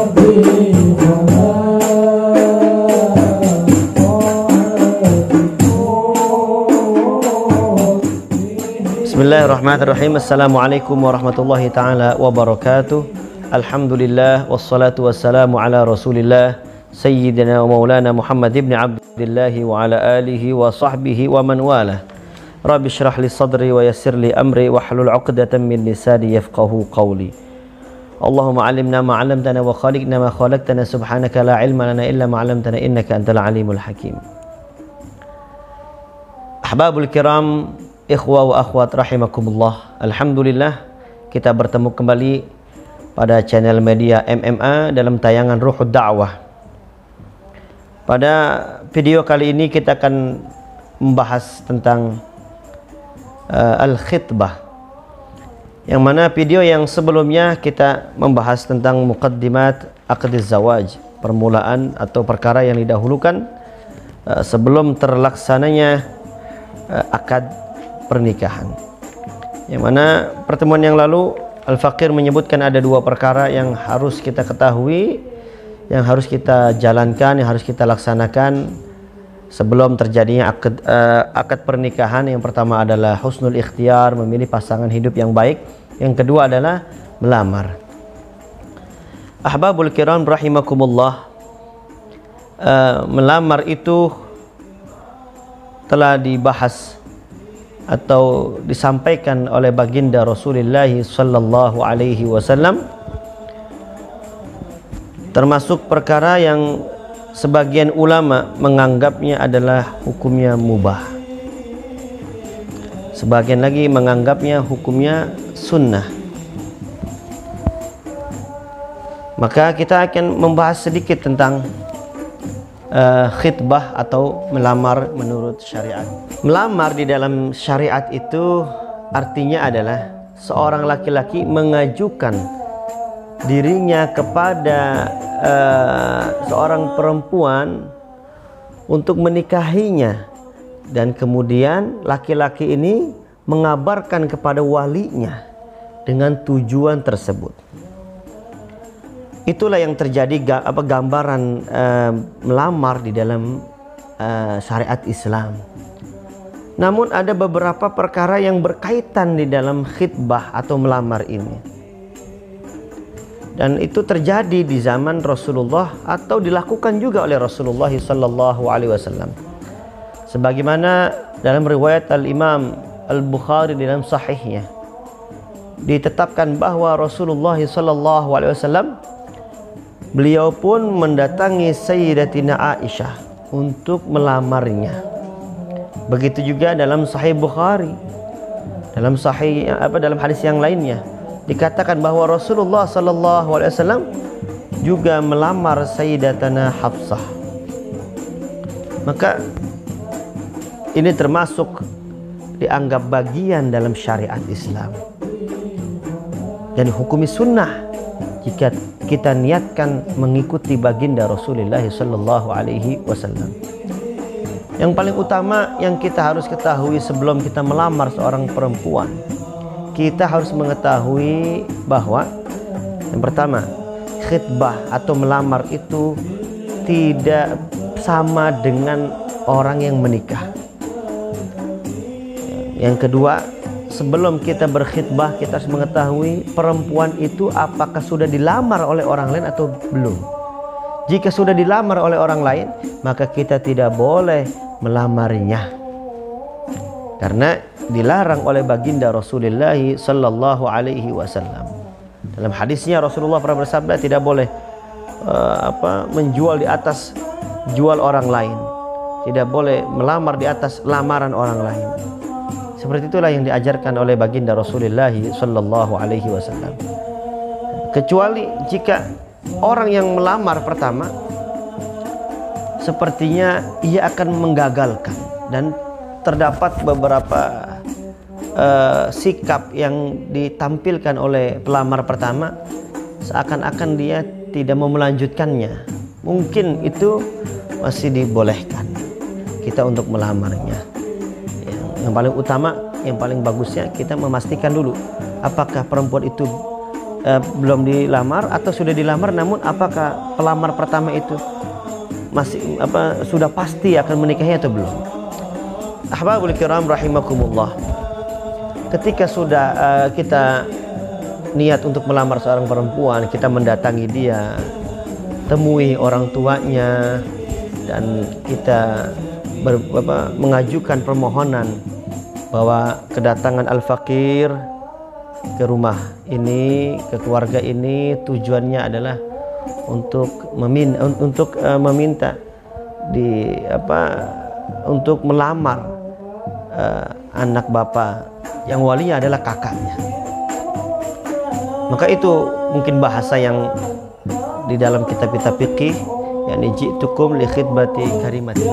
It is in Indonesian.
Bismillahirrahmanirrahim. Assalamualaikum warahmatullahi ta'ala wabarakatuh. Alhamdulillah wassalatu wassalamu ala rasulillah Sayyidina wa maulana Muhammad ibn Abdullah wa ala alihi wa sahbihi wa man wala. Rabbi syrah li sadri wa yassir li amri wa hlul 'uqdatam min lisani yafqahu qawli. Allahumma 'allimna ma 'allamtana wa khaliqna ma khalaqtana subhanaka la 'ilma lana illa ma 'allamtana innaka antal alimul hakim. Ahbabul kiram, ikhwa wa akhwat rahimakumullah. Alhamdulillah kita bertemu kembali pada channel media MMA dalam tayangan Ruhud Da'wah. Pada video kali ini kita akan membahas tentang al-khitbah, yang mana video yang sebelumnya kita membahas tentang muqaddimat aqdiz zawaj, permulaan atau perkara yang didahulukan sebelum terlaksananya akad pernikahan. Yang mana pertemuan yang lalu Al-Faqir menyebutkan ada dua perkara yang harus kita ketahui, yang harus kita jalankan, yang harus kita laksanakan sebelum terjadinya akad pernikahan. Yang pertama adalah husnul ikhtiyar, memilih pasangan hidup yang baik. Yang kedua adalah melamar. Ahbabul kiram rahimakumullah, melamar itu telah dibahas atau disampaikan oleh baginda Rasulullah sallallahu alaihi wasallam, termasuk perkara yang sebagian ulama menganggapnya adalah hukumnya mubah, sebagian lagi menganggapnya hukumnya sunnah. Maka kita akan membahas sedikit tentang khitbah atau melamar menurut syariat. Melamar di dalam syariat itu artinya adalah seorang laki-laki mengajukan dirinya kepada seorang perempuan untuk menikahinya, dan kemudian laki-laki ini mengabarkan kepada walinya dengan tujuan tersebut. Itulah yang terjadi gambaran melamar di dalam syariat Islam. Namun ada beberapa perkara yang berkaitan di dalam khitbah atau melamar ini, dan itu terjadi di zaman Rasulullah atau dilakukan juga oleh Rasulullah sallallahu alaihi wasallam. Sebagaimana dalam riwayat Al-Imam Al-Bukhari dalam sahihnya ditetapkan bahwa Rasulullah sallallahu alaihi wasallam beliau pun mendatangi Sayyidatina Aisyah untuk melamarnya. Begitu juga dalam Sahih Bukhari, dalam hadis yang lainnya dikatakan bahwa Rasulullah sallallahu alaihi wasallam juga melamar Sayyidatana Hafsah. Maka ini termasuk dianggap bagian dalam syariat Islam dan hukumi sunnah jika kita niatkan mengikuti baginda Rasulullah sallallahu alaihi wasallam. Yang paling utama yang kita harus ketahui sebelum kita melamar seorang perempuan, kita harus mengetahui bahwa yang pertama, khitbah atau melamar itu tidak sama dengan orang yang menikah. Yang kedua, sebelum kita berkhitbah kita harus mengetahui perempuan itu apakah sudah dilamar oleh orang lain atau belum. Jika sudah dilamar oleh orang lain, maka kita tidak boleh melamarnya, karena dilarang oleh baginda Rasulullah sallallahu alaihi wasallam. Dalam hadisnya Rasulullah pernah bersabda, tidak boleh menjual di atas jual orang lain, tidak boleh melamar di atas lamaran orang lain. Seperti itulah yang diajarkan oleh baginda Rasulullah sallallahu alaihi wasallam. Kecuali jika orang yang melamar pertama sepertinya ia akan menggagalkan, dan terdapat beberapa sikap yang ditampilkan oleh pelamar pertama seakan-akan dia tidak mau melanjutkannya. Mungkin itu masih dibolehkan kita untuk melamarnya. Yang paling utama, yang paling bagusnya kita memastikan dulu apakah perempuan itu belum dilamar atau sudah dilamar, namun apakah pelamar pertama itu masih sudah pasti akan menikahi atau belum? Ahbabul kiram rahimakumullah. Ketika sudah kita niat untuk melamar seorang perempuan, kita mendatangi dia, temui orang tuanya, dan kita mengajukan permohonan bahwa kedatangan al-faqir ke rumah ini, ke keluarga ini, tujuannya adalah untuk meminta untuk melamar anak bapak yang walinya adalah kakaknya. Maka itu mungkin bahasa yang di dalam kitab-kitab fikih, yakni ji'tukum li khidbati karimati.